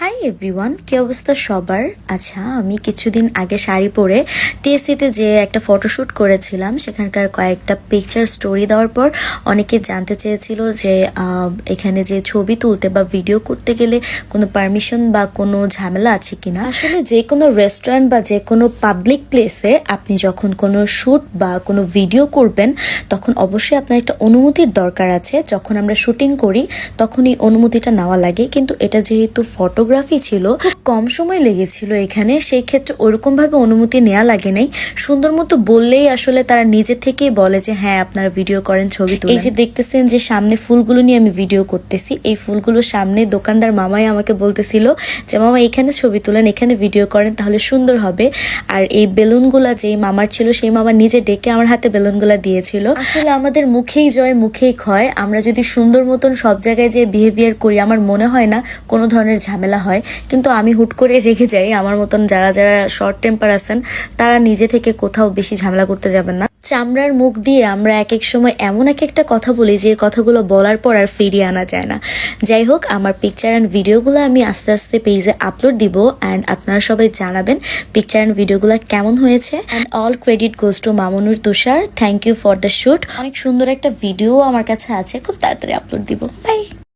Hi everyone, কি অবস্থা সবার? আচ্ছা, আমি কিছুদিন আগে শাড়ি পরে টিএসসিতে যে একটা ফটোশ্যুট করেছিলাম, সেখানকার কয়েকটা পিকচার স্টোরি দেওয়ার পর অনেকে জানতে চেয়েছিল যে এখানে যে ছবি তুলতে বা ভিডিও করতে গেলে কোনো পারমিশন বা কোনো ঝামেলা আছে কিনা। আসলে যে কোনো রেস্টুরেন্ট বা যে কোনো পাবলিক প্লেসে আপনি যখন কোনো শ্যুট বা কোনো ভিডিও করবেন, তখন অবশ্যই আপনার একটা অনুমতির দরকার আছে। যখন আমরা শুটিং করি তখন এই অনুমতিটা নেওয়া লাগে, কিন্তু এটা যেহেতু ফটোগ্রাফি ছিল, খুব কম সময় লেগেছিল এখানে, সেই ক্ষেত্রে ওরকম ভাবে অনুমতি নেওয়া লাগে নাই। সুন্দর মতো বললেই আসলে তারা নিজে থেকেই বলে যে হ্যাঁ আপনারা ভিডিও করেন, ছবি তোলেন। এই যে দেখতেছেন যে সামনে ফুলগুলো নিয়ে আমি ভিডিও করতেছি, এই ফুলগুলোর সামনে দোকানদার মামাই আমাকে বলতেছিল যে মামা এখানে ছবি তোলেন, এখানে ভিডিও করেন, তাহলে সুন্দর হবে। আর এই বেলুনগুলা যেই মামার ছিল, সেই মামা নিজে ডেকে আমার হাতে বেলুনগুলা দিয়েছিল। আসলে আমাদের মুখেই জয় মুখেই ক্ষয়, আমরা যদি সুন্দর মতন সব জায়গায় যে বিহেভিয়ার করি, আমার মনে হয় না কোনো ধরনের ঝামেলা হয়। কিন্তু আমি হুট করে রেগে যাই। আমার মতন যারা যারা শর্ট টেম্পার আছেন, তারা নিজে থেকে কোথাও বেশি ঝামেলা করতে যাবেন না। চামড়ার মুখ দিয়ে আমরা এক এক সময় এমন এক একটা কথা বলি যে কথাগুলো বলার পর আর ফিরিয়ে আনা যায় না। যাই হোক, আমার পিকচার অ্যান্ড ভিডিওগুলো আমি আস্তে আস্তে পেজে আপলোড দিব, অ্যান্ড আপনারা সবাই জানাবেন পিকচার অ্যান্ড ভিডিওগুলো কেমন হয়েছে। And all credit goes to Mamunur Tushar. Thank you for the shoot. অনেক সুন্দর একটা ভিডিও আমার কাছে আছে, খুব তাড়াতাড়ি আপলোড দিব। বাই।